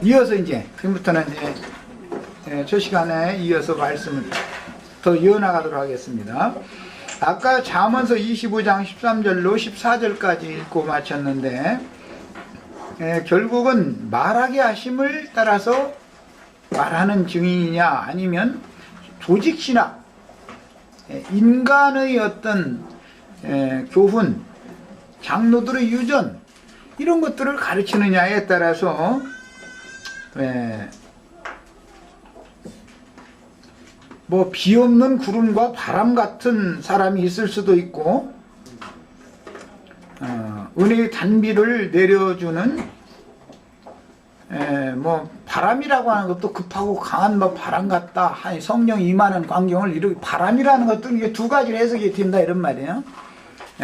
이어서 이제 지금부터는 이제 저 시간에 이어서 말씀을 더 이어나가도록 하겠습니다. 아까 잠언서 25장 13절로 14절까지 읽고 마쳤는데 결국은 말하게 하심을 따라서 말하는 증인이냐 아니면 조직신학, 인간의 어떤 교훈, 장로들의 유전 이런 것들을 가르치느냐에 따라서 뭐 비없는 구름과 바람 같은 사람이 있을 수도 있고 은혜의 단비를 내려주는 뭐 바람이라고 하는 것도 급하고 강한 뭐 바람 같다, 성령이 임하는 광경을 이루기, 바람이라는 것도 이게 두 가지로 해석이 된다 이런 말이에요.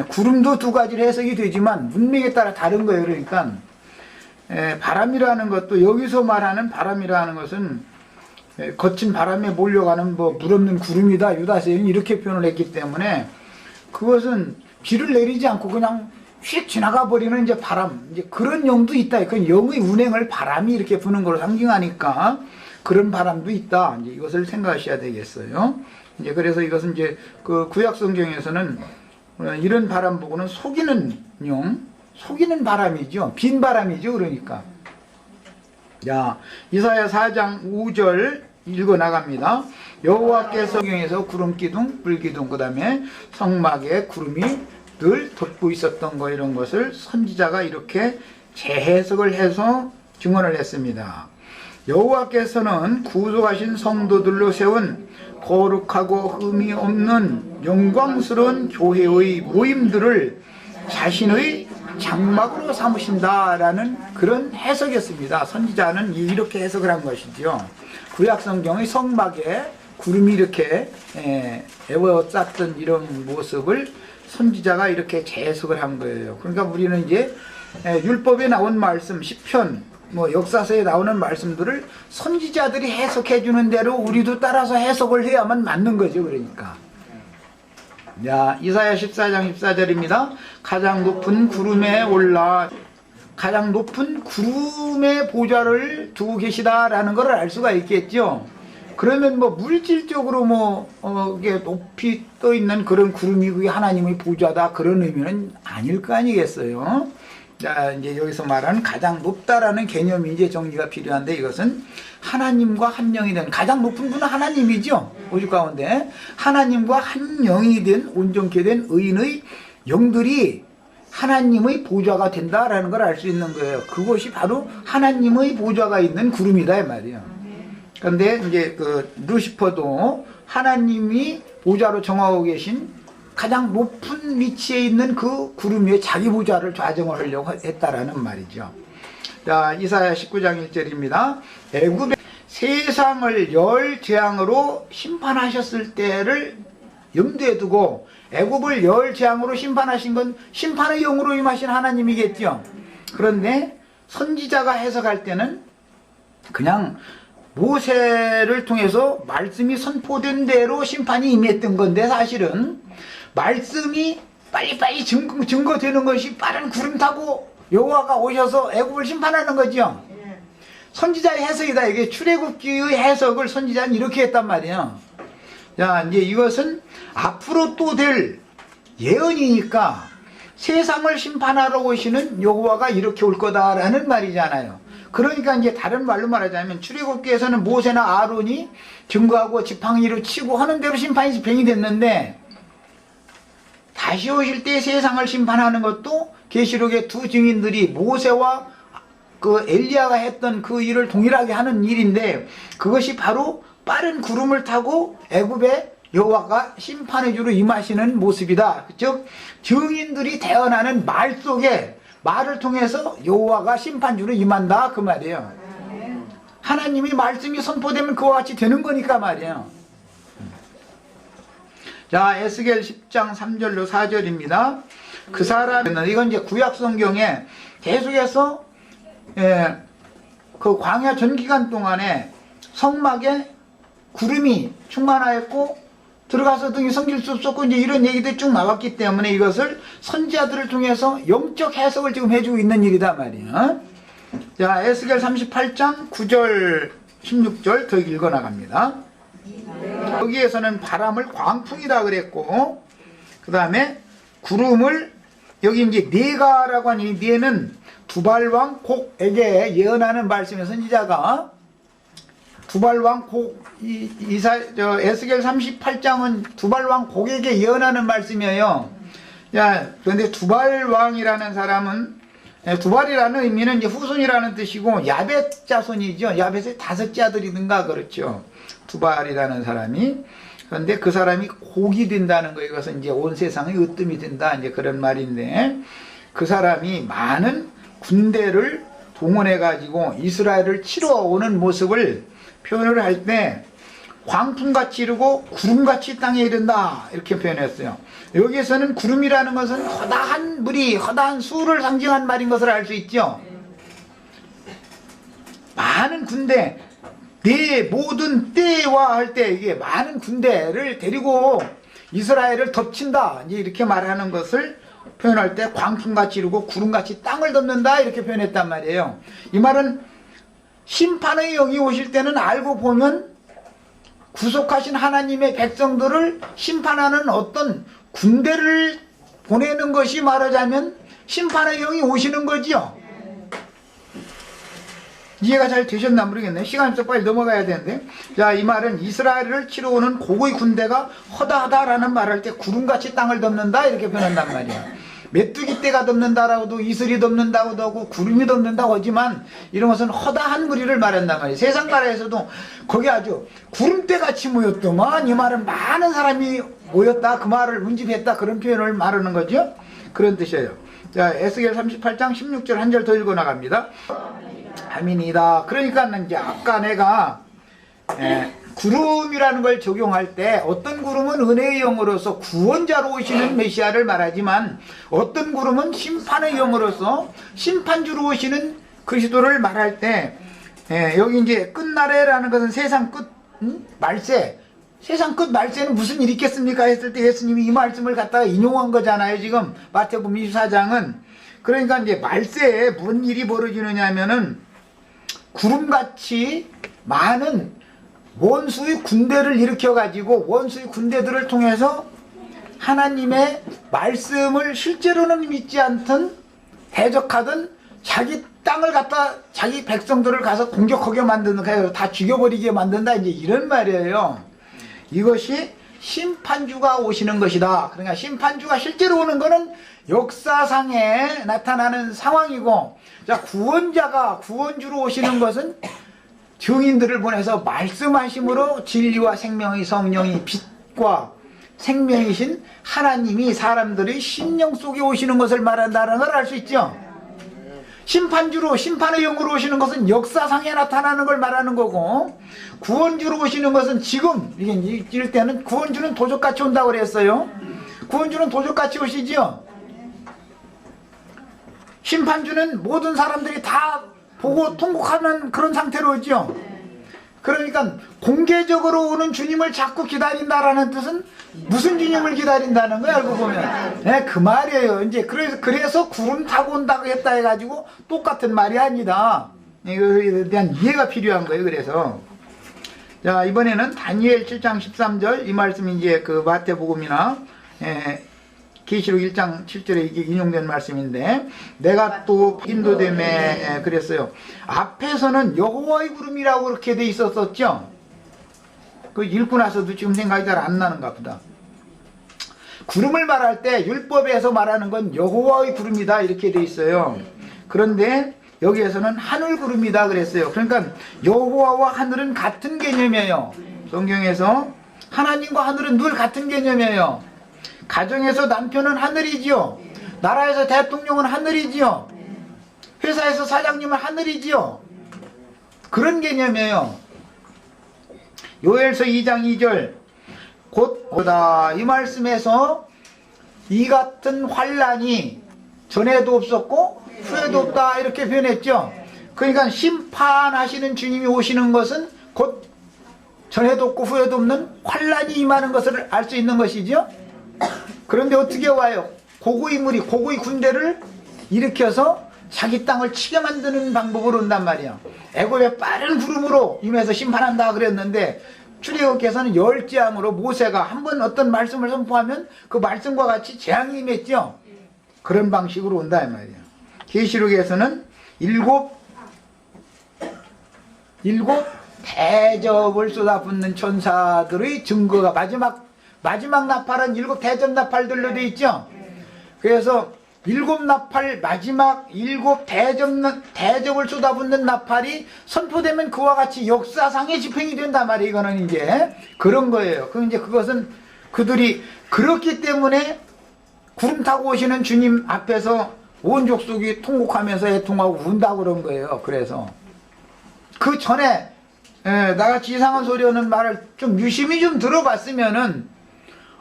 구름도 두 가지로 해석이 되지만 문맥에 따라 다른 거예요. 그러니까 바람이라는 것도 여기서 말하는 바람이라는 것은 거친 바람에 몰려가는 뭐 물없는 구름이다. 유다서는 이렇게 표현을 했기 때문에 그것은 비를 내리지 않고 그냥 휙 지나가 버리는 이제 바람, 이제 그런 영도 있다. 그건 영의 운행을 바람이 이렇게 부는 걸 상징하니까 그런 바람도 있다. 이제 이것을 생각하셔야 되겠어요. 이제 그래서 이것은 이제 그 구약 성경에서는 이런 바람 보고는 속이는 영, 속이는 바람이죠. 빈 바람이죠. 그러니까. 자, 이사야 4장 5절 읽어 나갑니다. 여호와께서 성경에서 구름 기둥, 불 기둥, 그 다음에 성막에 구름이 늘 덮고 있었던 거, 이런 것을 선지자가 이렇게 재해석을 해서 증언을 했습니다. 여호와께서는 구속하신 성도들로 세운 거룩하고 흠이 없는 영광스러운 교회의 모임들을 자신의 장막으로 삼으신다라는 그런 해석이었습니다. 선지자는 이렇게 해석을 한 것이죠. 구약 성경의 성막에 구름이 이렇게 에워쌌던 이런 모습을 선지자가 이렇게 재해석을 한 거예요. 그러니까 우리는 이제 율법에 나온 말씀, 시편, 뭐 역사서에 나오는 말씀들을 선지자들이 해석해 주는 대로 우리도 따라서 해석을 해야만 맞는 거죠. 그러니까. 자, 이사야 14장 14절입니다. 가장 높은 구름에 올라 가장 높은 구름의 보좌를 두고 계시다라는 것을 알 수가 있겠죠. 그러면 뭐 물질적으로 뭐 이게 높이 떠 있는 그런 구름이 그게 하나님의 보좌다 그런 의미는 아닐 거 아니겠어요. 자, 이제 여기서 말하는 가장 높다라는 개념이 이제 정리가 필요한데, 이것은 하나님과 한 영이 된, 가장 높은 분은 하나님이죠. 오직 가운데 하나님과 한 영이 된, 온전케 된 의인의 영들이 하나님의 보좌가 된다라는 걸 알 수 있는 거예요. 그것이 바로 하나님의 보좌가 있는 구름이다 이 말이에요. 그런데 이제 그 루시퍼도 하나님이 보좌로 정하고 계신 가장 높은 위치에 있는 그 구름 위에 자기 보좌를 좌정을 하려고 했다라는 말이죠. 자, 이사야 19장 1절입니다. 애굽의 세상을 열 재앙으로 심판하셨을 때를 염두에 두고, 애굽을 열 재앙으로 심판하신 건 심판의 영으로 임하신 하나님이겠죠. 그런데 선지자가 해석할 때는 그냥 모세를 통해서 말씀이 선포된 대로 심판이 임했던 건데, 사실은 말씀이 빨리빨리 증거되는 것이 빠른 구름 타고 여호와가 오셔서 애굽을 심판하는 거죠. 선지자의 해석이다. 이게 출애굽기의 해석을 선지자는 이렇게 했단 말이에요. 자, 이제 이것은 앞으로 또 될 예언이니까 세상을 심판하러 오시는 여호와가 이렇게 올 거다라는 말이잖아요. 그러니까 이제 다른 말로 말하자면 출애굽기에서는 모세나 아론이 증거하고 지팡이로 치고 하는 대로 심판이 집행이 됐는데, 다시 오실 때 세상을 심판하는 것도 계시록의 두 증인들이 모세와 그 엘리야가 했던 그 일을 동일하게 하는 일인데, 그것이 바로 빠른 구름을 타고 애굽에 여호와가 심판의 주로 임하시는 모습이다. 즉 증인들이 대언하는 말 속에, 말을 통해서 여호와가 심판주로 임한다 그 말이에요. 하나님이 말씀이 선포되면 그와 같이 되는 거니까 말이에요. 자, 에스겔 10장 3절로 4절입니다. 그 사람은, 이건 이제 구약 성경에 계속해서 그 광야 전 기간 동안에 성막에 구름이 충만하였고 들어가서 등이 섬길 수 없었고 이제 이런 얘기들이 쭉 나왔기 때문에 이것을 선지자들을 통해서 영적 해석을 지금 해주고 있는 일이다 말이에요. 자, 에스겔 38장 9절 16절 더 읽어 나갑니다. 여기에서는 바람을 광풍이다 그랬고, 그 다음에 구름을, 여기 이제 네가라고 하니, 네는 두발왕 곡에게 예언하는 말씀의 선지자가 두발왕 곡, 에스겔 38장은 두발왕 곡에게 예언하는 말씀이에요. 야, 그런데 두발왕이라는 사람은, 두발이라는 의미는 이제 후손이라는 뜻이고, 야벳 자손이죠. 야벳의 5째 아들이든가 그렇죠. 두발이라는 사람이. 그런데 그 사람이 곡이 된다는 거예요. 이것은 이제 온 세상의 으뜸이 된다, 이제 그런 말인데, 그 사람이 많은 군대를 동원해 가지고 이스라엘을 치러 오는 모습을 표현을 할 때 광풍같이 이르고 구름같이 땅에 이른다, 이렇게 표현했어요. 여기에서는 구름이라는 것은 허다한 무리, 허다한 수를 상징한 말인 것을 알 수 있죠. 많은 군대, 내 모든 때와 할 때 이게 많은 군대를 데리고 이스라엘을 덮친다, 이제 이렇게 말하는 것을 표현할 때 광풍같이 이르고 구름같이 땅을 덮는다, 이렇게 표현했단 말이에요. 이 말은 심판의 영이 오실 때는 알고 보면 구속하신 하나님의 백성들을 심판하는 어떤 군대를 보내는 것이 말하자면 심판의 영이 오시는 거지요. 이해가 잘 되셨나 모르겠네. 시간이 좀 빨리 넘어가야 되는데. 자, 이 말은 이스라엘을 치러 오는 고고의 군대가 허다하다라는 말할 때 구름같이 땅을 덮는다, 이렇게 표현한단 말이야. 메뚜기 떼가 덮는다라고도, 이슬이 덮는다고도 하고, 구름이 덮는다고 하지만 이런 것은 허다한 무리를 말한단 말이에요. 세상 나라에서도 거기 아주 구름대같이 모였더만, 이 말은 많은 사람이 모였다, 그 말을 운집했다, 그런 표현을 말하는 거죠. 그런 뜻이에요. 자, 에스겔 38장 16절 한 절 더 읽어 나갑니다. 아민이다. 그러니까 이제 아까 내가 구름이라는 걸 적용할 때 어떤 구름은 은혜의 영으로서 구원자로 오시는 메시아를 말하지만, 어떤 구름은 심판의 영으로서 심판주로 오시는 그리스도를 말할 때, 여기 이제 끝날에라는 것은 세상 끝 말세, 세상 끝 말세는 무슨 일이 있겠습니까 했을 때 예수님이 이 말씀을 갖다가 인용한 거잖아요. 지금 마태복음 24장은. 그러니까 이제 말세에 무슨 일이 벌어지느냐 하면은 구름같이 많은 원수의 군대를 일으켜 가지고 원수의 군대들을 통해서 하나님의 말씀을 실제로는 믿지 않던, 대적하던 자기 땅을 갖다 자기 백성들을 가서 공격하게 만드는, 다 죽여버리게 만든다, 이제 이런 말이에요. 이것이 심판주가 오시는 것이다. 그러니까 심판주가 실제로 오는 거는 역사상에 나타나는 상황이고, 자, 구원주로 오시는 것은 증인들을 보내서 말씀하심으로 진리와 생명의 성령이 빛과 생명이신 하나님이 사람들의 심령 속에 오시는 것을 말한다는 걸 알 수 있죠. 심판주로, 심판의 영으로 오시는 것은 역사상에 나타나는 걸 말하는 거고, 구원주로 오시는 것은 지금, 이럴 때는 구원주는 도적같이 온다고 그랬어요. 구원주는 도적같이 오시죠. 심판주는 모든 사람들이 다 보고 통곡하는 그런 상태로 오죠. 그러니까 공개적으로 오는 주님을 자꾸 기다린다라는 뜻은 무슨 주님을 기다린다는 거야, 알고 보면. 네, 그 말이에요. 이제 그래서 구름 타고 온다고 했다 해가지고 똑같은 말이 아니다. 이거에 대한 이해가 필요한 거예요. 그래서 자, 이번에는 다니엘 7장 13절, 이 말씀이 이제 그 마태복음이나 계시록 1장 7절에 이게 인용된 말씀인데, 내가 또 인도됨에 그랬어요. 앞에서는 여호와의 구름이라고 그렇게 돼 있었었죠. 그 읽고 나서도 지금 생각이 잘 안 나는가 보다. 구름을 말할 때 율법에서 말하는 건 여호와의 구름이다, 이렇게 돼 있어요. 그런데 여기에서는 하늘 구름이다 그랬어요. 그러니까 여호와와 하늘은 같은 개념이에요. 성경에서 하나님과 하늘은 늘 같은 개념이에요. 가정에서 남편은 하늘이지요. 나라에서 대통령은 하늘이지요. 회사에서 사장님은 하늘이지요. 그런 개념이에요. 요엘서 2장 2절 곧 오다, 이 말씀에서 이 같은 환란이 전에도 없었고 후에도 없다, 이렇게 표현했죠. 그러니까 심판하시는 주님이 오시는 것은 곧 전에도 없고 후에도 없는 환란이 임하는 것을 알 수 있는 것이죠. 그런데 어떻게 와요? 고고의 무리, 고고의 군대를 일으켜서 자기 땅을 치게 만드는 방법으로 온단 말이야. 애굽의 빠른 구름으로 임해서 심판한다 그랬는데 출애굽께서는 열재앙으로 모세가 한번 어떤 말씀을 선포하면 그 말씀과 같이 재앙이 임했죠. 그런 방식으로 온다 이 말이야. 계시록에서는 일곱 대접을 쏟아붓는 천사들의 증거가 마지막 나팔은 일곱 대접 나팔들로 되어 있죠. 그래서 일곱 나팔 마지막 일곱 대접을 쏟아붓는 나팔이 선포되면 그와 같이 역사상의 집행이 된단 말이에요. 이거는 이제 그런 거예요. 그것은 그들이 그렇기 때문에 구름 타고 오시는 주님 앞에서 온 족속이 통곡하면서 애통하고 운다 그런 거예요. 그래서 그 전에 나같이 이상한 소리 하는 말을 좀 유심히 좀 들어봤으면은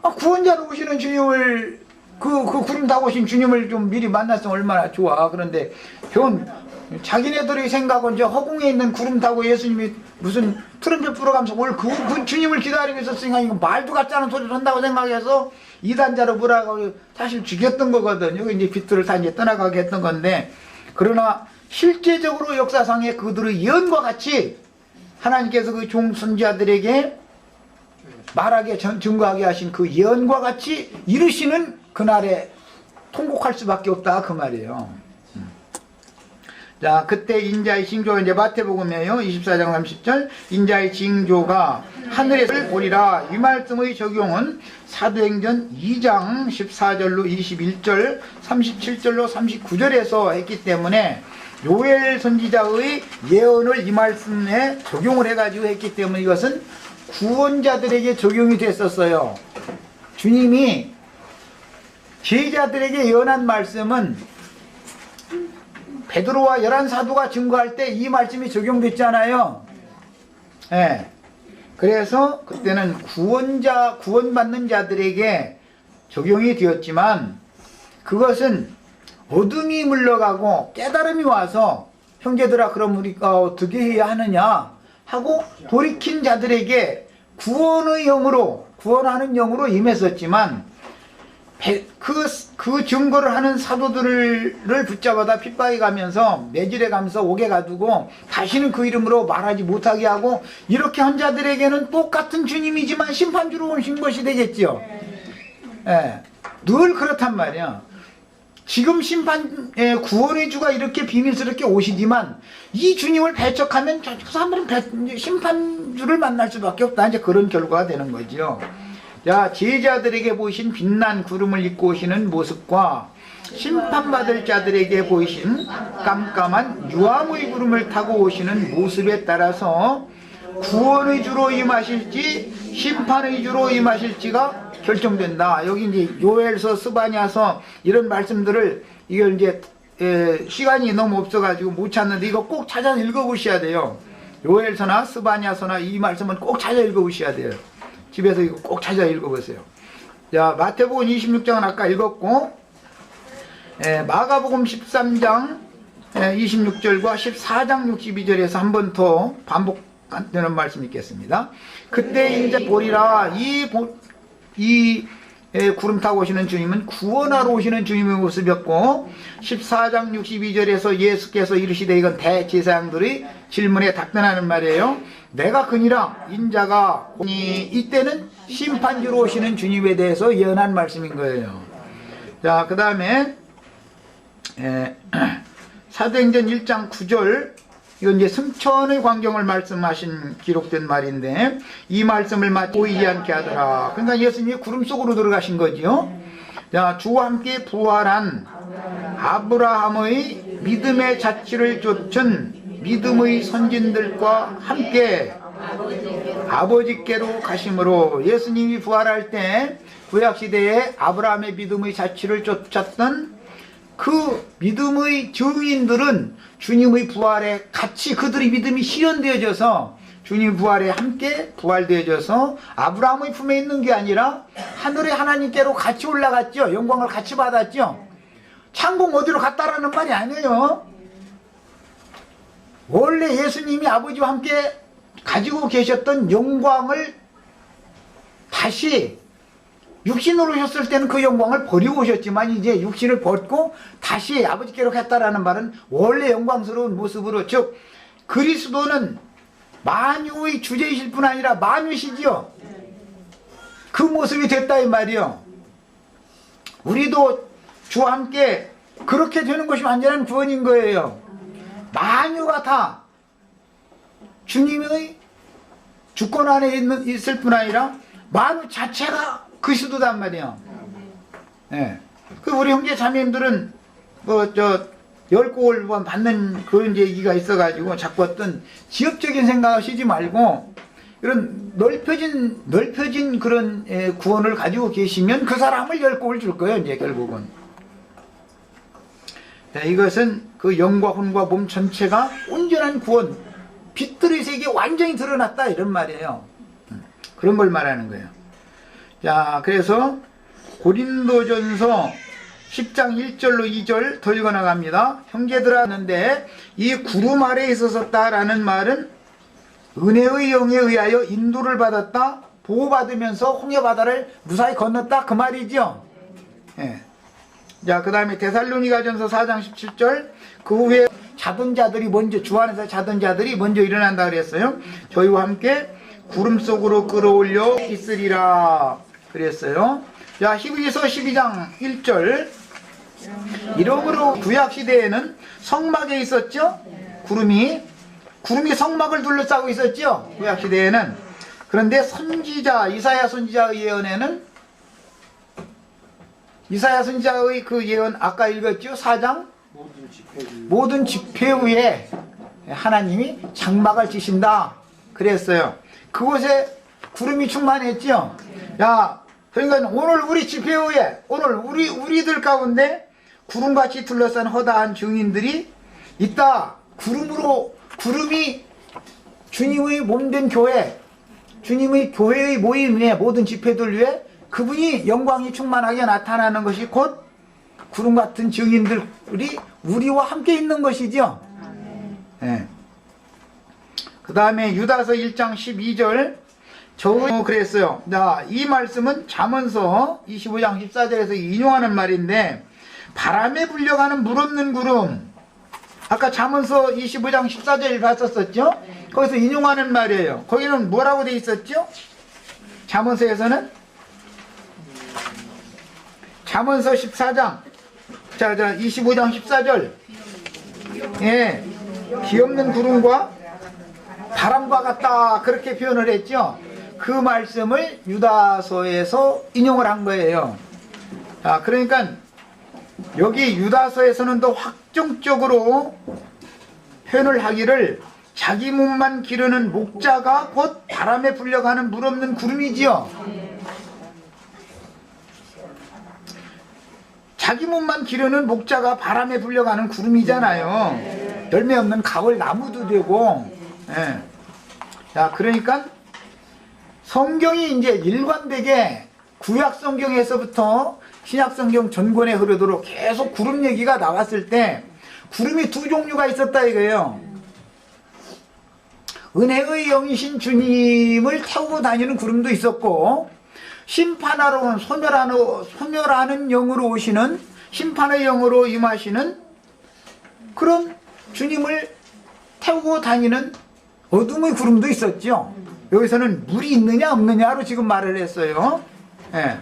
구원자로 오시는 주님을 그 구름 타고 오신 주님을 좀 미리 만났으면 얼마나 좋아. 그런데 자기네들의 생각은 저 허공에 있는 구름 타고 예수님이 무슨 트럼펫 불어가면서 올 그 주님을 기다리고 있었으니까 이거 말도 같지 않은 소리를 한다고 생각해서 이단자로 뭐라고 사실 죽였던 거거든. 여기 이제 빛들을 다 이제 떠나가게 했던 건데, 그러나 실제적으로 역사상에 그들의 예언과 같이 하나님께서 그 종 선지자들에게 말하게 증거하게 하신 그 예언과 같이 이루시는 그날에 통곡할 수밖에 없다 그 말이에요. 자, 그때 인자의 징조가 이제 마태복음이에요. 24장 30절. 인자의 징조가 하늘에서 보리라. 이 말씀의 적용은 사도행전 2장 14절로 21절, 37절로 39절에서 했기 때문에 요엘 선지자의 예언을 이 말씀에 적용을 해가지고 했기 때문에 이것은 구원자들에게 적용이 됐었어요. 주님이 제자들에게 예언한 말씀은 베드로와 11사도가 증거할 때 이 말씀이 적용됐잖아요. 예. 그래서 그때는 구원받는 자들에게 적용이 되었지만 그것은 어둠이 물러가고 깨달음이 와서 형제들아 그럼 우리가 어떻게 해야 하느냐 하고 돌이킨 자들에게 구원의 영으로 구원하는 영으로 임했었지만 그 증거를 하는 사도들을 붙잡아다 핍박해 가면서 매질해 가면서 옥에 가두고 다시는 그 이름으로 말하지 못하게 하고 이렇게 한 자들에게는 똑같은 주님이지만 심판주로 오신 것이 되겠죠. 예, 늘 그렇단 말이야. 지금 구원의 주가 이렇게 비밀스럽게 오시지만 이 주님을 배척하면 저 사람들은 심판주를 만날 수밖에 없다. 이제 그런 결과가 되는 거죠. 자, 제자들에게 보이신 빛난 구름을 입고 오시는 모습과 심판받을 자들에게 보이신 깜깜한 유암의 구름을 타고 오시는 모습에 따라서 구원의 주로 임하실지 심판의 주로 임하실지가 결정된다. 여기 이제 요엘서, 스바냐서 이런 말씀들을 이걸 이제 시간이 너무 없어가지고 못 찾는데 이거 꼭 찾아 읽어보셔야 돼요. 요엘서나 스바냐서나 이 말씀은 꼭 찾아 읽어보셔야 돼요. 집에서 이거 꼭 찾아 읽어보세요. 자, 마태복음 26장은 아까 읽었고, 마가복음 13장 26절과 14장 62절에서 한 번 더 반복되는 말씀 있겠습니다. 그때 인자 보리라. 이 구름 타고 오시는 주님은 구원하러 오시는 주님의 모습이었고, 14장 62절에서 예수께서 이르시되, 이건 대제사장들의 질문에 답변하는 말이에요. 내가 그니라 인자가 이때는 심판주로 오시는 주님에 대해서 예언한 말씀인 거예요. 자, 그 다음에 사도행전 1장 9절, 이건 이제 승천의 광경을 말씀하신 기록된 말인데, 이 말씀을 마치 보이지 않게 하더라. 그러니까 예수님이 구름 속으로 들어가신 거지요. 자, 주와 함께 부활한 아브라함의 믿음의 자취를 쫓은 믿음의 선진들과 함께 아버지께로 가심으로, 예수님이 부활할 때 구약시대에 아브라함의 믿음의 자취를 쫓았던 그 믿음의 증인들은 주님의 부활에 같이 그들의 믿음이 실현되어져서 주님 부활에 함께 부활되어져서 아브라함의 품에 있는 게 아니라 하늘의 하나님께로 같이 올라갔죠. 영광을 같이 받았죠. 창공 어디로 갔다라는 말이 아니에요. 원래 예수님이 아버지와 함께 가지고 계셨던 영광을 다시 육신으로 오셨을 때는 그 영광을 버리고 오셨지만 이제 육신을 벗고 다시 아버지께로 갔다라는 말은 원래 영광스러운 모습으로, 즉 그리스도는 만유의 주제이실 뿐 아니라 만유시지요. 그 모습이 됐다 이 말이요. 우리도 주와 함께 그렇게 되는 것이 완전한 구원인 거예요. 만유가 다 주님의 주권 안에 있을 뿐 아니라 만유 자체가 그리스도단 말이에요. 예. 그 우리 형제 자매님들은 뭐 열골 받는 그런 얘기가 있어가지고 자꾸 어떤 지역적인 생각하시지 말고 이런 넓혀진 그런 구원을 가지고 계시면 그 사람을 열골을 줄 거예요. 이제 결국은. 네, 이것은 그 영과 혼과 몸 전체가 온전한 구원, 빛들의 세계에 완전히 드러났다 이런 말이에요. 그런 걸 말하는 거예요. 자, 그래서 고린도전서 10장 1절로 2절 더 읽어나갑니다. 형제들아 하는데 이 구름 아래에 있었다라는 말은 은혜의 영에 의하여 인도를 받았다, 보호받으면서 홍해바다를 무사히 건넜다 그 말이죠. 예. 자, 그 다음에 데살로니가전서 4장 17절 그 후에 자던 자들이 먼저, 주 안에서 자던 자들이 먼저 일어난다 그랬어요. 저희와 함께 구름 속으로 끌어올려 있으리라 그랬어요. 자, 히브리서 12장 1절 이러므로 구약시대에는 성막에 있었죠. 구름이 성막을 둘러싸고 있었죠. 구약시대에는. 그런데 선지자 이사야 선지자의 예언에는, 이사야 선지자의 그 예언 아까 읽었죠. 4장 모든 집회 후에 하나님이 장막을 지신다 그랬어요. 그곳에 구름이 충만했죠. 야, 그러니까 오늘 우리 집회 후에 오늘 우리들 가운데 구름같이 둘러싼 허다한 증인들이 있다. 구름이 주님의 몸된 교회, 주님의 교회의 모임에 모든 집회들 위해 그분이 영광이 충만하게 나타나는 것이 곧 구름 같은 증인들이 우리와 함께 있는 것이죠. 네. 그 다음에 유다서 1장 12절 그랬어요. 자, 이 말씀은 잠언서 25장 14절에서 인용하는 말인데, 바람에 불려가는 물 없는 구름, 아까 잠언서 25장 14절 봤었었죠? 거기서 인용하는 말이에요. 거기는 뭐라고 돼 있었죠? 잠언서에서는 잠언서 14장 25장 14절 예, 기없는 구름과 바람과 같다 그렇게 표현을 했죠. 그 말씀을 유다서에서 인용을 한 거예요. 자, 그러니까 여기 유다서에서는 더 확정적으로 표현을 하기를 자기 몸만 기르는 목자가 곧 바람에 불려가는 물 없는 구름이지요. 자기 몸만 기르는 목자가 바람에 불려가는 구름이잖아요. 열매 없는 가을 나무도 되고. 예. 자, 그러니까 성경이 이제 일관되게 구약 성경에서부터 신약 성경 전권에 흐르도록 계속 구름 얘기가 나왔을 때 구름이 두 종류가 있었다 이거예요. 은혜의 영이신 주님을 태우고 다니는 구름도 있었고, 심판하러 온 소멸하는 영으로 오시는, 심판의 영으로 임하시는 그런 주님을 태우고 다니는 어둠의 구름도 있었죠. 여기서는 물이 있느냐 없느냐로 지금 말을 했어요. 예.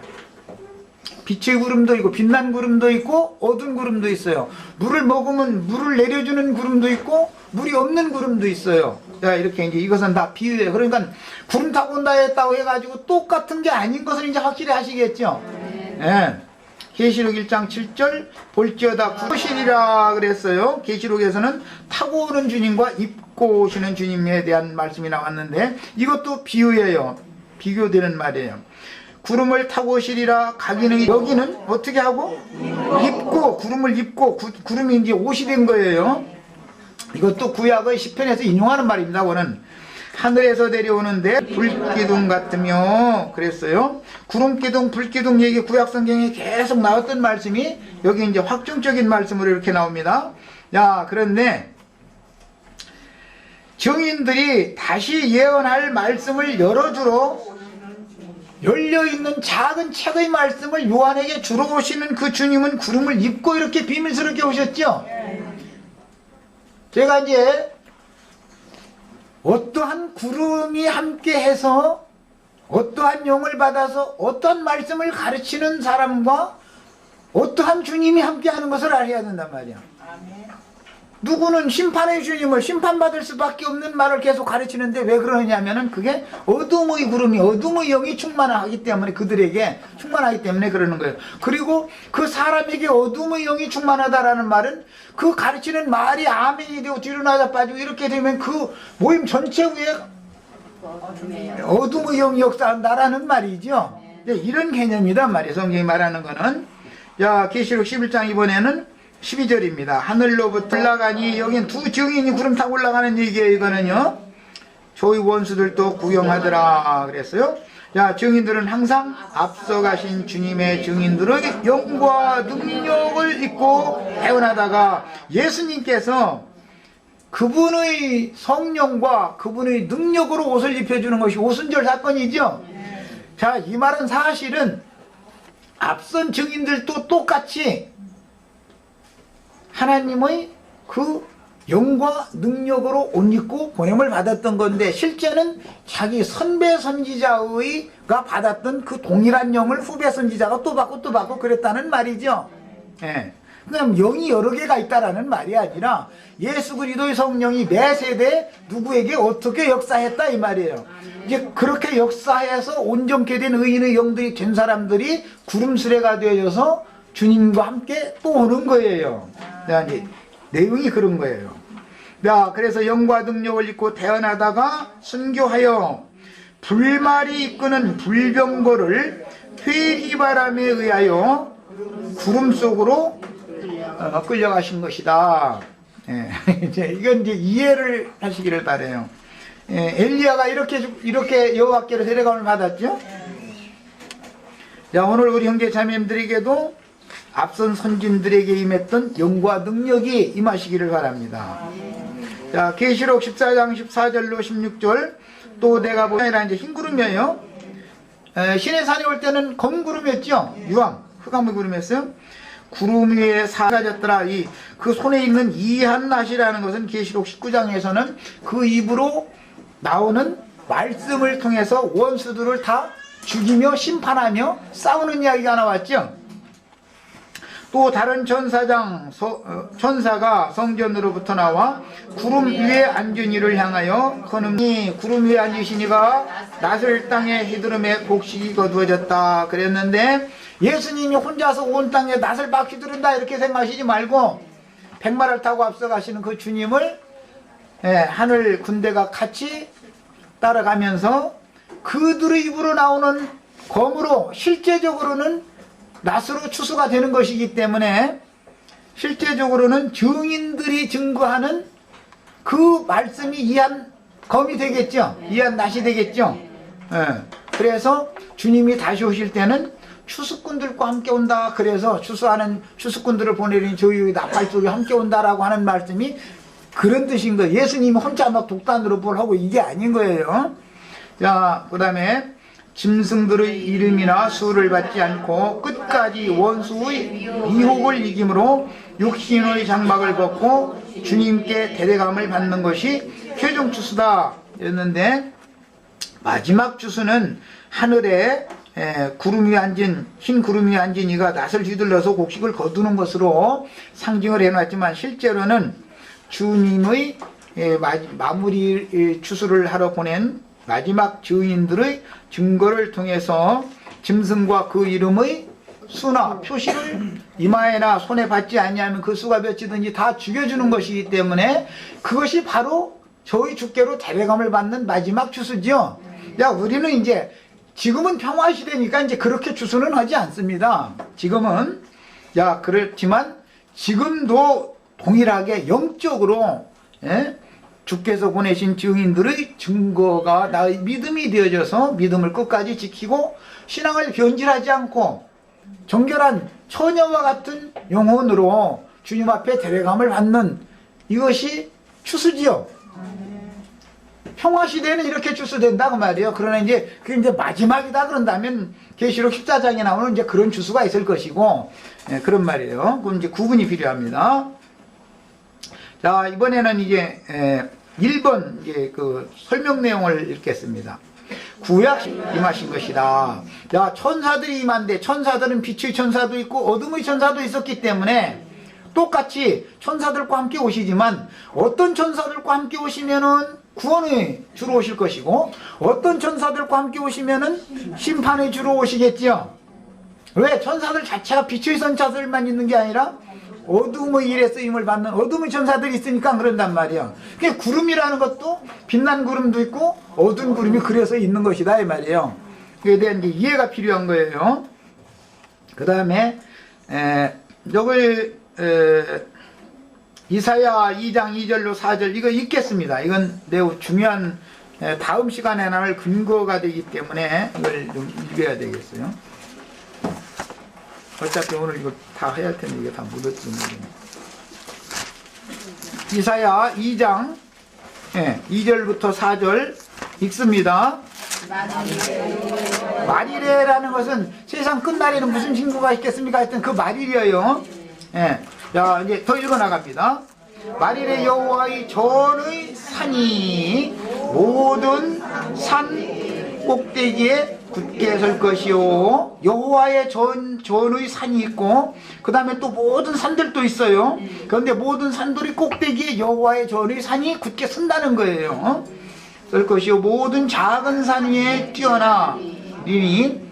빛의 구름도 있고 빛난 구름도 있고 어두운 구름도 있어요. 물을 먹으면 물을 내려주는 구름도 있고 물이 없는 구름도 있어요. 자, 이렇게 이제 이것은 다 비유예요. 그러니까 구름 타고 온다 했다고 해가지고 똑같은 게 아닌 것을 이제 확실히 하시겠죠. 예. 계시록 1장 7절 볼지어다 구시리라 그랬어요. 계시록에서는 타고 오는 주님과 입고 오시는 주님에 대한 말씀이 나왔는데 이것도 비유예요. 비교되는 말이에요. 구름을 타고 오시리라. 가기는 여기는 어떻게 하고? 입고, 구름을 입고, 구름이 이제 옷이 된 거예요. 이것도 구약의 시편에서 인용하는 말입니다. 그거는 하늘에서 내려오는데 불기둥 같으며 그랬어요. 구름기둥, 불기둥 얘기 구약 성경에 계속 나왔던 말씀이 여기 이제 확정적인 말씀으로 이렇게 나옵니다. 야, 그런데 증인들이 다시 예언할 말씀을 열어주러 열려있는 작은 책의 말씀을 요한에게 주러 오시는 그 주님은 구름을 입고 이렇게 비밀스럽게 오셨죠. 제가 이제 어떠한 구름이 함께해서 어떠한 영을 받아서 어떠한 말씀을 가르치는 사람과 어떠한 주님이 함께하는 것을 알아야 된단 말이야. 누구는 심판의 주님을 심판받을 수밖에 없는 말을 계속 가르치는데 왜 그러냐면은 그게 어둠의 구름이 어둠의 영이 충만하기 때문에 그들에게 충만하기 때문에 그러는 거예요. 그리고 그 사람에게 어둠의 영이 충만하다라는 말은 그 가르치는 말이 아멘이 되고 뒤로 나자 빠지고 이렇게 되면 그 모임 전체 위에 어둠의 영이 역사한다라는 말이죠. 이런 개념이란 말이에요. 성경이 말하는 거는. 야, 계시록 11장 이번에는 12절입니다. 하늘로부터 올라가니 여긴 두 증인이 구름 타고 올라가는 얘기예요. 이거는요. 저희 원수들도 구경하더라 그랬어요. 자, 증인들은 항상 앞서가신 주님의 증인들의 영과 능력을 입고 태어나다가 예수님께서 그분의 성령과 그분의 능력으로 옷을 입혀주는 것이 오순절 사건이죠. 자, 이 말은 사실은 앞선 증인들도 똑같이 하나님의 그 영과 능력으로 옷 입고 보냄을 받았던 건데 실제는 자기 선배 선지자가 받았던 그 동일한 영을 후배 선지자가 또 받고 또 받고 그랬다는 말이죠. 예. 그냥 영이 여러 개가 있다라는 말이 아니라 예수 그리스도의 성령이 매 세대에 누구에게 어떻게 역사했다 이 말이에요. 이제 그렇게 역사해서 온전케 된 의인의 영들이 된 사람들이 구름수레가 되어져서 주님과 함께 또 오는 거예요. 이제 내용이 그런 거예요. 자, 그래서 영과 능력을 입고 태어나다가 순교하여 불말이 이끄는 불병거를 회리바람에 의하여 구름 속으로 끌려가신 것이다. 예, 이건 이제 이해를 하시기를 바래요. 엘리야가 이렇게 여호와께로 데려감을 받았죠. 자, 오늘 우리 형제 자매님들에게도 앞선 선진들에게 임했던 영과 능력이 임하시기를 바랍니다. 자, 계시록 14장 14절로 16절 또 내가 보니라 이제 흰 구름이에요. 신의 산에 올 때는 검은 구름이었죠. 유황 흑암의 구름이었어요. 구름 위에 사라졌더라. 그 손에 있는 이한낫이라는 것은 계시록 19장에서는 그 입으로 나오는 말씀을 통해서 원수들을 다 죽이며 심판하며 싸우는 이야기가 나왔죠. 또 다른 천사가 성전으로부터 나와 구름 위에 앉은 이를 향하여 거느니 구름 위에 앉으신 이가 낫을 땅에 휘두름에 곡식이 거두어졌다 그랬는데 예수님이 혼자서 온 땅에 낫을 막 휘두른다 이렇게 생각하시지 말고 백마를 타고 앞서가시는 그 주님을 하늘 군대가 같이 따라가면서 그들의 입으로 나오는 검으로 실제적으로는 낫으로 추수가 되는 것이기 때문에 실제적으로는 증인들이 증거하는 그 말씀이 이한 검이 되겠죠. 이한 낫이 되겠죠. 그래서 주님이 다시 오실 때는 추수꾼들과 함께 온다. 그래서 추수하는 추수꾼들을 보내는 저희 나팔 소리 함께 온다라고 하는 말씀이 그런 뜻인 거예요. 예수님이 혼자 막 독단으로 뭘 하고 이게 아닌 거예요. 자, 그 다음에 짐승들의 이름이나 수를 받지 않고 끝까지 원수의 미혹을 이김으로 육신의 장막을 벗고 주님께 대대감을 받는 것이 최종 추수다 였는데 마지막 추수는 하늘에 구름 위에 앉은 흰 구름 위에 앉은 이가 낫을 휘둘러서 곡식을 거두는 것으로 상징을 해놨지만 실제로는 주님의 마무리 추수를 하러 보낸 마지막 증인들의 증거를 통해서 짐승과 그 이름의 수나 표시를 이마에나 손에 받지 아니하면 그 수가 몇이든지 다 죽여주는 것이기 때문에 그것이 바로 저희 주께로 대배감을 받는 마지막 추수죠. 야, 우리는 이제 지금은 평화시대니까 이제 그렇게 추수는 하지 않습니다. 지금은 그렇지만 지금도 동일하게 영적으로 주께서 보내신 증인들의 증거가 나의 믿음이 되어져서 믿음을 끝까지 지키고 신앙을 변질하지 않고 정결한 처녀와 같은 영혼으로 주님 앞에 대배감을 받는 이것이 추수지요. 평화 시대에는 이렇게 주수된다고 말이에요. 그러나 이제 그게 이제 마지막이다 그런다면 계시록 14장에 나오는 이제 그런 주수가 있을 것이고, 예, 그런 말이에요. 그럼 이제 구분이 필요합니다. 자, 이번에는 이제 1번 이제 그 설명 내용을 읽겠습니다. 구약 임하신 것이다. 야, 천사들이 임한데, 천사들은 빛의 천사도 있고 어둠의 천사도 있었기 때문에 똑같이 천사들과 함께 오시지만, 어떤 천사들과 함께 오시면은 구원의 주로 오실 것이고, 어떤 천사들과 함께 오시면은 심판의 주로 오시겠지요. 왜? 천사들 자체가 빛의 천사들만 있는 게 아니라 어둠의 일에 쓰임을 받는 어둠의 천사들이 있으니까 그런단 말이에요. 그게 구름이라는 것도 빛난 구름도 있고 어두운 구름이 그래서 있는 것이다 이 말이에요. 그에 대한 이해가 필요한 거예요. 그 다음에 이걸 이사야 2장 2절로 4절 이거 읽겠습니다. 이건 매우 중요한 다음 시간에 나올 근거가 되기 때문에 이걸 좀 읽어야 되겠어요. 어차피 오늘 이거 다 해야 할 텐데 이게 다 묻었지. 이사야 2장 2절부터 4절 읽습니다. 말이래라는 것은 세상 끝날에는 무슨 친구가 있겠습니까? 하여튼 그 말이래요. 자, 이제 더 읽어 나갑니다. 말이래 여호와의 전의 산이 모든 산 꼭대기에 굳게 설 것이요. 여호와의 전의 산이 있고, 그 다음에 또 모든 산들도 있어요. 그런데 모든 산들이 꼭대기에 여호와의 전의 산이 굳게 선다는 거예요. 설 것이요. 모든 작은 산 위에 뛰어나리니,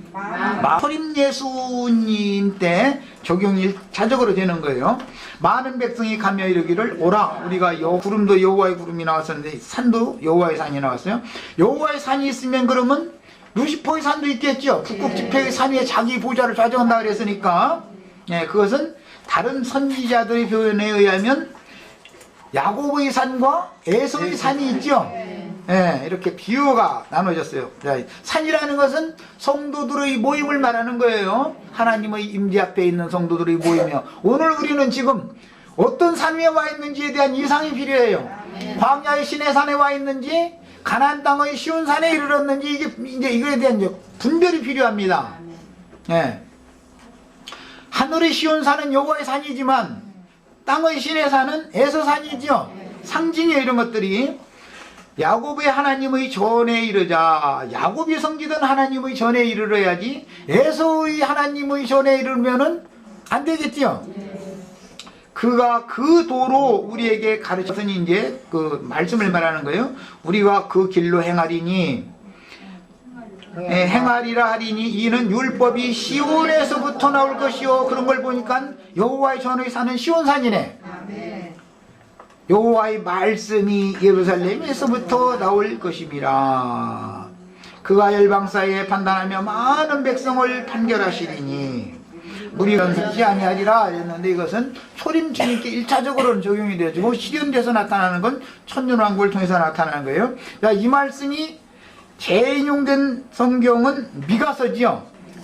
서림 예수님 때 적용이 1차적으로 되는 거예요. 많은 백성이 가며 이르기를 오라. 우리가 구름도 여호와의 구름이 나왔었는데 산도 여호와의 산이 나왔어요. 여호와의 산이 있으면 그러면 루시퍼의 산도 있겠죠. 북극 지폐의 산 위에 자기 보좌를 좌정한다 그랬으니까, 그것은 다른 선지자들의 표현에 의하면 야곱의 산과 에서의 산이 있죠. 이렇게 비유가 나눠졌어요. 산이라는 것은 성도들의 모임을 말하는 거예요. 하나님의 임재 앞에 있는 성도들의 모임이요. 오늘 우리는 지금 어떤 산 위에 와 있는지에 대한 이상이 필요해요. 광야의 시내산에 와 있는지, 가나안 땅의 시온산에 이르렀는지, 이제 이거에 대한 이제 분별이 필요합니다. 하늘의 시온산은 여호와의 산이지만 땅의 시내산은 에서산이죠. 상징이에요, 이런 것들이. 야곱의 하나님의 전에 이르자. 야곱이 섬기던 하나님의 전에 이르러야지 에서의 하나님의 전에 이르면은 안 되겠지요. 그가 그 도로 우리에게 가르쳤으니 이제 그 말씀을 말하는 거예요. 우리가 그 길로 행하리니, 행하리라 하리니 이는 율법이 시온에서부터 나올 것이요. 그런 걸 보니까 여호와의 전의 산은 시온산이네. 여호와의 말씀이 예루살렘에서부터 나올 것임이라. 그가 열방 사이에 판단하며 많은 백성을 판결하시리니 무리는 듣지 아니하리라 했는데, 이것은 초림 주님께 1차적으로는 적용이 되어지고 실현돼서 나타나는 건 천년왕국을 통해서 나타나는 거예요. 자, 이 말씀이 재인용된 성경은 미가서지요.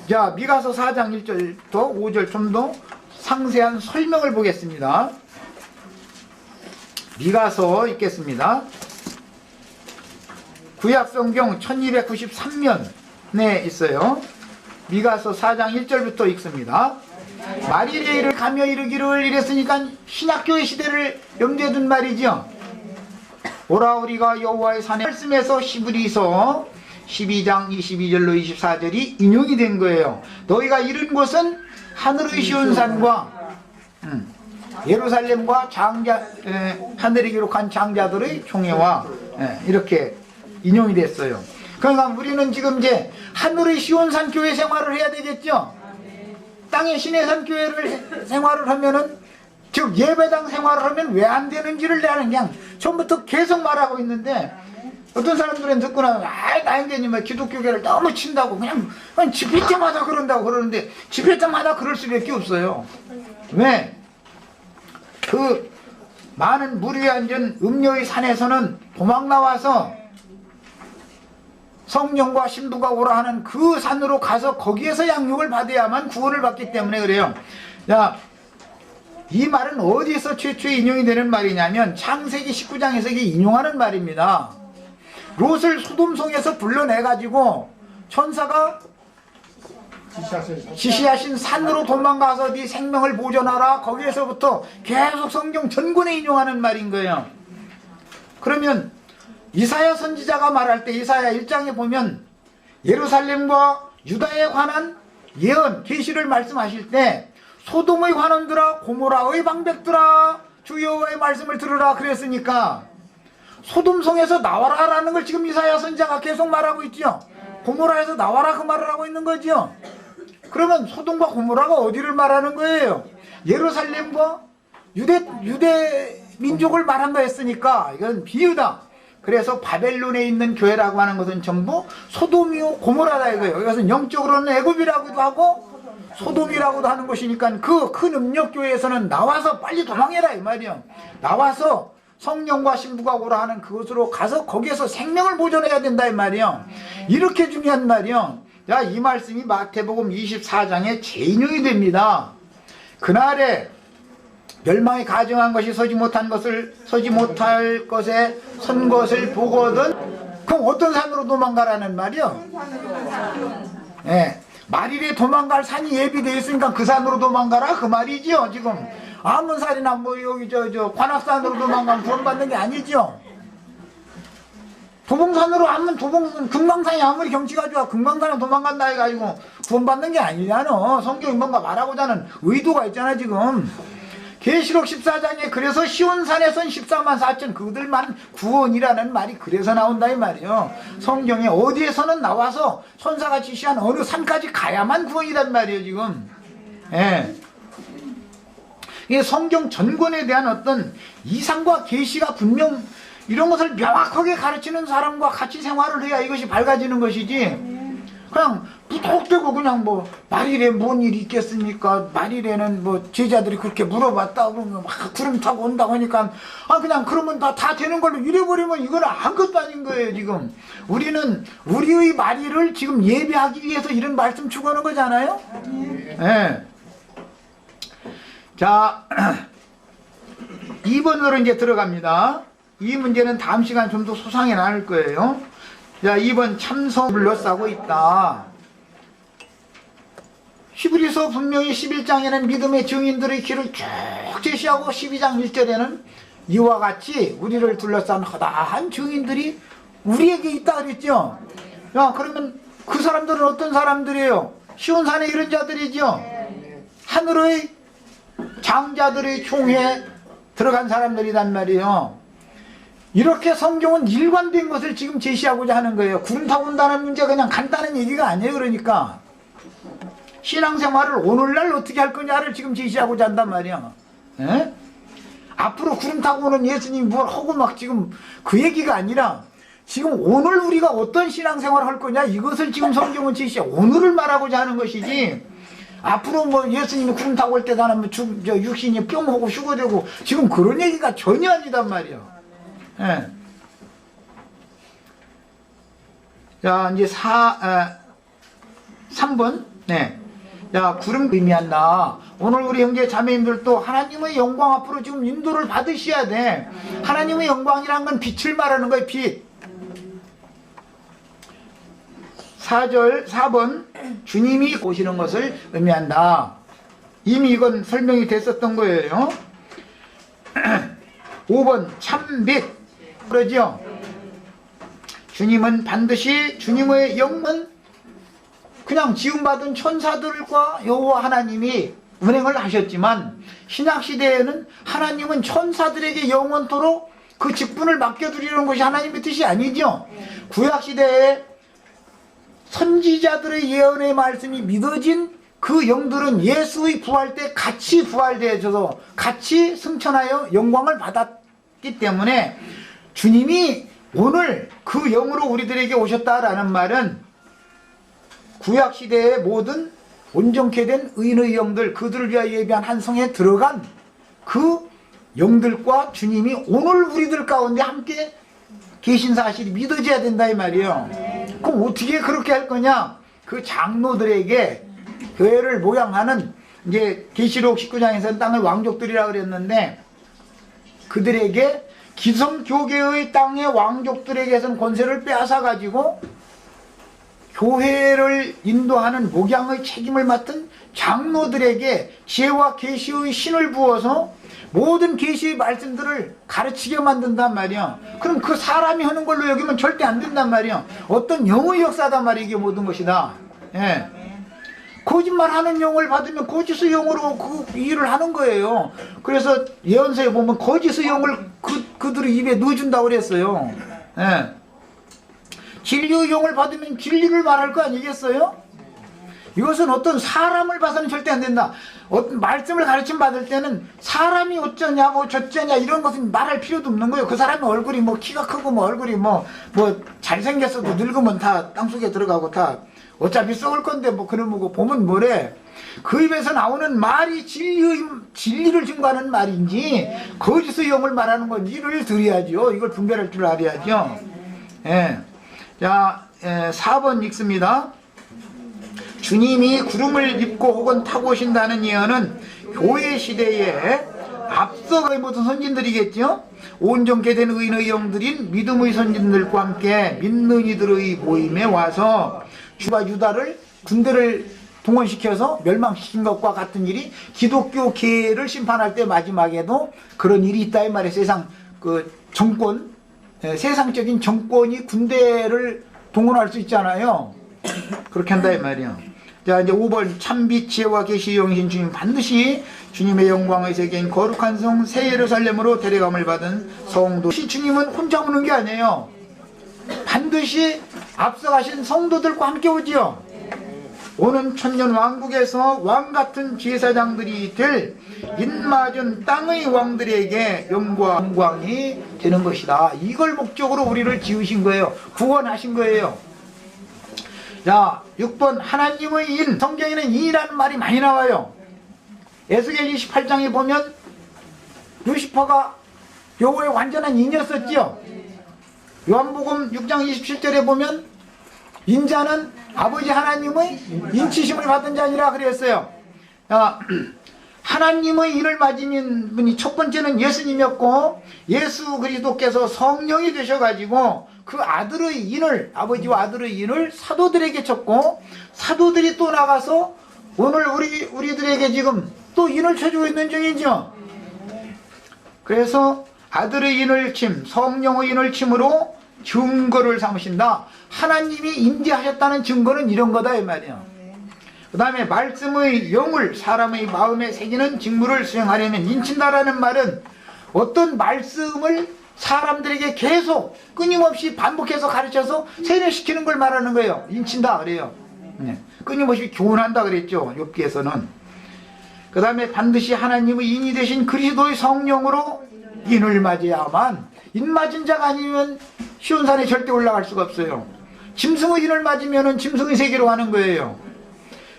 자, 미가서 4장 1절부터 5절 좀 더 상세한 설명을 보겠습니다. 미가서 읽겠습니다. 구약성경 1293면에 있어요. 미가서 4장 1절부터 읽습니다. 말이래를 가며 이르기를 이랬으니까 신약교회 시대를 염두에 둔 말이죠. 오라 우리가 여호와의 산에 말씀에서 히브리서 12장 22절로 24절이 인용이 된 거예요. 너희가 이른 곳은 하늘의 시온산과 예루살렘과 하늘에 기록한 장자들의 총회와 이렇게 인용이 됐어요. 그러니까 우리는 지금 이제 하늘의 시온산 교회 생활을 해야 되겠죠. 땅의 시내산 교회를 생활을 하면은, 즉 예배당 생활을 하면 왜 안 되는지를 나는 그냥 처음부터 계속 말하고 있는데, 어떤 사람들은 듣고 나면 나영재님 기독교계를 너무 친다고 그냥 집회 때마다 그런다고 그러는데, 집회 때마다 그럴 수밖에 없어요. 왜? 그 많은 무리에 앉은 음료의 산에서는 도망 나와서 성령과 신부가 오라 하는 그 산으로 가서 거기에서 양육을 받아야만 구원을 받기 때문에 그래요. 자, 이 말은 어디서 최초에 인용이 되는 말이냐면 창세기 19장에서 이게 인용하는 말입니다. 롯을 소돔성에서 불러내가지고 천사가 지시하신 산으로 도망가서 네 생명을 보존하라. 거기에서부터 계속 성경 전권에 인용하는 말인 거예요. 그러면 이사야 선지자가 말할 때 이사야 1장에 보면 예루살렘과 유다에 관한 예언, 계시를 말씀하실 때 소돔의 관원들아 고모라의 방백들아 주 여호와의 말씀을 들으라 그랬으니까 소돔성에서 나와라라는 걸 지금 이사야 선지자가 계속 말하고 있죠. 고모라에서 나와라 그 말을 하고 있는 거죠. 그러면 소돔과 고모라가 어디를 말하는 거예요? 예루살렘과 유대 민족을 말한 거였으니까 이건 비유다. 그래서 바벨론에 있는 교회라고 하는 것은 전부 소돔이요 고모라다 이거예요. 이것은 영적으로는 애굽이라고도 하고 소돔이라고도 하는 것이니까 그 큰 음력교회에서는 나와서 빨리 도망해라 이 말이요. 나와서 성령과 신부가 오라 하는 그것으로 가서 거기에서 생명을 보존해야 된다 이 말이요. 이렇게 중요한 말이요. 야, 이 말씀이 마태복음 24장에 재인용이 됩니다. 그날에 멸망이 가증한 것이 서지 못할 것에 선 것을 보거든. 그럼 어떤 산으로 도망가라는 말이요? 예. 말일에 도망갈 산이 예비되어 있으니까 그 산으로 도망가라 그 말이지요. 지금 아문산이나 뭐 여기 저 관악산으로 도망가면 구원받는 게 아니죠. 도봉산으로 하면 금강산이 아무리 경치가 좋아 금강산에 도망간다 해가지고 구원받는 게 아니잖아. 성경이 뭔가 말하고자 하는 의도가 있잖아 지금. 계시록 14장에 그래서 시온산에선 14만 4천 그들만 구원이라는 말이 그래서 나온다 이 말이요. 성경에 어디에서는 나와서 천사가 지시한 어느 산까지 가야만 구원이란 말이에요 지금. 예. 이 성경 전권에 대한 어떤 이상과 계시가 분명 이런 것을 명확하게 가르치는 사람과 같이 생활을 해야 이것이 밝아지는 것이지. 그냥 무턱대고 그냥 뭐 말일에 뭔 일이 있겠습니까? 말일에는 뭐 제자들이 그렇게 물어봤다 그러면 막 구름 타고 온다고 하니까 그냥 그러면 다 되는 걸로 이래버리면 이건 아무것도 아닌 거예요 지금. 우리는 우리의 말일을 지금 예배하기 위해서 이런 말씀 추구하는 거잖아요. 네. 자 2번으로 이제 들어갑니다. 이 문제는 다음 시간에 좀 더 소상히 나눌 거예요. 자 2번 참성 둘러싸고 있다. 히브리서 분명히 11장에는 믿음의 증인들의 길을 쭉 제시하고 12장 1절에는 이와 같이 우리를 둘러싼 허다한 증인들이 우리에게 있다 그랬죠. 야 그러면 그 사람들은 어떤 사람들이에요? 시온산에 이런 자들이죠. 하늘의 장자들의 총회에 들어간 사람들이란 말이에요. 이렇게 성경은 일관된 것을 지금 제시하고자 하는 거예요. 구름 타고 온다는 문제가 그냥 간단한 얘기가 아니에요. 그러니까 신앙생활을 오늘날 어떻게 할 거냐를 지금 제시하고자 한단 말이야. 에? 앞으로 구름 타고 오는 예수님이 뭘 하고 막 지금 그 얘기가 아니라 지금 오늘 우리가 어떤 신앙생활을 할 거냐 이것을 지금 성경은 제시해 오늘을 말하고자 하는 것이지 앞으로 뭐 예수님이 구름 타고 올 때 나는 육신이 뿅 하고 휴거되고 지금 그런 얘기가 전혀 아니단 말이야. 예. 자, 이제 3번. 네. 자, 구름 의미한다. 오늘 우리 형제 자매님들도 하나님의 영광 앞으로 지금 인도를 받으셔야 돼. 하나님의 영광이란 건 빛을 말하는 거예요, 빛. 4번. 주님이 오시는 것을 의미한다. 이미 이건 설명이 됐었던 거예요. 5번. 참빛. 그러죠? 주님은 반드시 주님의 영은 그냥 지음받은 천사들과 여호와 하나님이 운행을 하셨지만 신약시대에는 하나님은 천사들에게 영원토록 그 직분을 맡겨두리는 것이 하나님의 뜻이 아니죠. 구약시대에 선지자들의 예언의 말씀이 믿어진 그 영들은 예수의 부활 때 같이 부활되어서 같이 승천하여 영광을 받았기 때문에 주님이 오늘 그 영으로 우리들에게 오셨다라는 말은 구약시대의 모든 온전케 된 의인의 영들 그들을 위하여 예비한 한 성에 들어간 그 영들과 주님이 오늘 우리들 가운데 함께 계신 사실이 믿어져야 된다 이 말이에요. 그럼 어떻게 그렇게 할 거냐? 그 장로들에게 교회를 모양하는 이제 계시록 19장에서는 땅의 왕족들이라고 그랬는데 그들에게 기성교계의 땅의 왕족들에게서는 권세를 빼앗아 가지고 교회를 인도하는 목양의 책임을 맡은 장로들에게 지혜와 계시의 신을 부어서 모든 계시의 말씀들을 가르치게 만든단 말이야. 그럼 그 사람이 하는 걸로 여기면 절대 안 된단 말이야. 어떤 영의 역사단 말이야. 이게 모든 것이다. 예. 거짓말하는 영을 받으면 거짓의 영으로 그 일을 하는 거예요. 그래서 예언서에 보면 거짓의 영을 그들의 입에 넣어준다고 그랬어요. 예. 진리의 영을 받으면 진리를 말할 거 아니겠어요? 이것은 어떤 사람을 봐서는 절대 안 된다. 어떤 말씀을 가르침 받을 때는 사람이 어쩌냐 뭐 저쩌냐 이런 것은 말할 필요도 없는 거예요. 그 사람의 얼굴이 뭐 키가 크고 뭐 얼굴이 뭐 잘생겼어도 늙으면 다 땅속에 들어가고 다 어차피 썩을 건데 뭐 그런 거고 보면 뭐래. 그 입에서 나오는 말이 진리를 증거하는 말인지 거짓의 영을 말하는 건지를 들어야죠. 이걸 분별할 줄 알아야죠. 예. 자, 4번 읽습니다. 주님이 구름을 입고 혹은 타고 오신다는 예언은 교회 시대에 앞서의 모든 선진들이겠죠. 온전케 된 의인의 영들인 믿음의 선진들과 함께 믿는 이들의 모임에 와서 주와 유다를 군대를 동원시켜서 멸망시킨 것과 같은 일이 기독교 계를 심판할 때 마지막에도 그런 일이 있다 이 말이에요. 세상 그 정권, 세상적인 정권이 군대를 동원할 수 있잖아요. 그렇게 한다 이 말이에요. 자, 이제 5번 참빛 지혜와 계시 영이신 주님 반드시 주님의 영광의 세계인 거룩한 성 새 예루살렘으로 데려감을 받은 성도. 주님은 혼자 오는 게 아니에요. 반드시 앞서가신 성도들과 함께 오지요. 오는 천년 왕국에서 왕같은 제사장들이 될 인맞은 땅의 왕들에게 영광이 되는 것이다. 이걸 목적으로 우리를 지으신 거예요. 구원하신 거예요. 자, 6번 하나님의 인. 성경에는 인이라는 말이 많이 나와요. 에스겔 28장에 보면 루시퍼가 여호와의 완전한 인이었었죠. 요한복음 6장 27절에 보면 인자는 아버지 하나님의 인치심을 받은 자니라 그랬어요. 하나님의 인을 맞으신 분이 첫 번째는 예수님이었고, 예수 그리스도께서 성령이 되셔가지고 그 아들의 인을, 아버지와 아들의 인을 사도들에게 쳤고, 사도들이 또 나가서 오늘 우리들에게 지금 또 인을 쳐주고 있는 중이죠. 그래서 아들의 인을 침, 성령의 인을 침으로 증거를 삼으신다. 하나님이 임재하셨다는 증거는 이런 거다 이 말이에요. 그 다음에 말씀의 영을 사람의 마음에 새기는 직무를 수행하려면 인친다라는 말은 어떤 말씀을 사람들에게 계속 끊임없이 반복해서 가르쳐서 세뇌시키는 걸 말하는 거예요. 인친다 그래요. 끊임없이 교훈한다 그랬죠. 욥기에서는. 그 다음에 반드시 하나님의 인이 되신 그리스도의 성령으로 인을 맞아야만, 인 맞은 자가 아니면 시온산에 절대 올라갈 수가 없어요. 짐승의 인을 맞으면 짐승의 세계로 가는 거예요.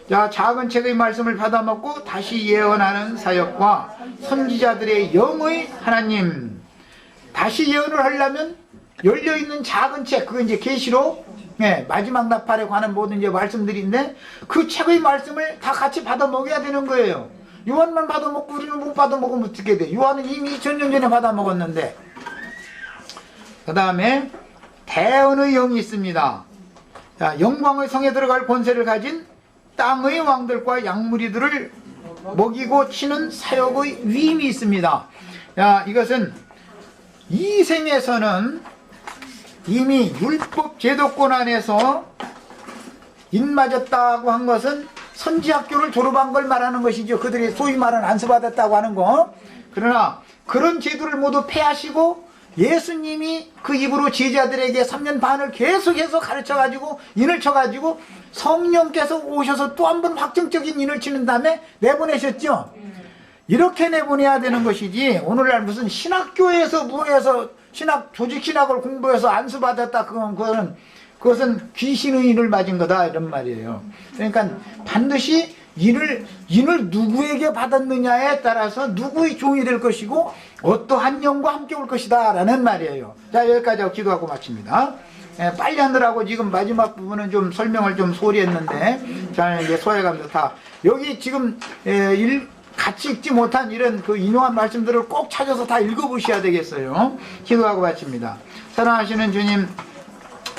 자, 작은 책의 말씀을 받아먹고 다시 예언하는 사역과 선지자들의 영의 하나님. 다시 예언을 하려면 열려있는 작은 책, 그건 이제 계시록, 마지막 나팔에 관한 모든 이제 말씀들인데 그 책의 말씀을 다 같이 받아먹어야 되는 거예요. 요한만 받아먹고 우리는 못 받아먹으면 어떻게 돼? 요한은 이미 2000년 전에 받아먹었는데. 그 다음에 대언의 영이 있습니다. 자, 영광의 성에 들어갈 권세를 가진 땅의 왕들과 양무리들을 먹이고 치는 사역의 위임이 있습니다. 야, 이것은 이 생에서는 이미 율법 제도권 안에서 인맞았다고 한 것은 선지학교를 졸업한 걸 말하는 것이죠. 그들이 소위 말하는 안수받았다고 하는 거. 그러나 그런 제도를 모두 폐하시고 예수님이 그 입으로 제자들에게 3년 반을 계속해서 가르쳐가지고 인을 쳐가지고 성령께서 오셔서 또 한 번 확정적인 인을 치는 다음에 내보내셨죠. 이렇게 내보내야 되는 것이지 오늘날 무슨 신학교에서 무에서 조직 신학을 공부해서 안수받았다 그것은 귀신의 인을 맞은 거다 이런 말이에요. 그러니까 반드시 인을 누구에게 받았느냐에 따라서 누구의 종이 될 것이고 어떠한 영과 함께 올 것이다 라는 말이에요. 자, 여기까지 하고 기도하고 마칩니다. 빨리 하느라고 지금 마지막 부분은 좀 설명을 좀 소홀히 했는데 자, 이제 소외감도 다 여기 지금 같이 읽지 못한 이런 그 인용한 말씀들을 꼭 찾아서 다 읽어보셔야 되겠어요. 기도하고 바칩니다. 사랑하시는 주님,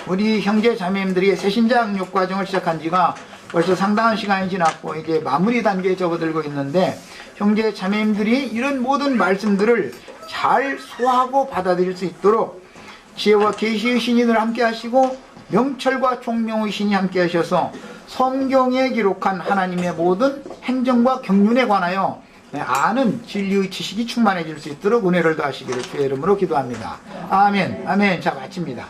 우리 형제 자매님들이 새신자 양육 과정을 시작한 지가 벌써 상당한 시간이 지났고 이제 마무리 단계에 접어들고 있는데, 형제 자매님들이 이런 모든 말씀들을 잘 소화하고 받아들일 수 있도록 지혜와 계시의 신이 늘 함께 하시고 명철과 총명의 신이 함께 하셔서 성경에 기록한 하나님의 모든 행정과 경륜에 관하여 아는 진리의 지식이 충만해질 수 있도록 은혜를 더하시기를 주의 이름으로 기도합니다. 아멘. 아멘. 자, 마칩니다.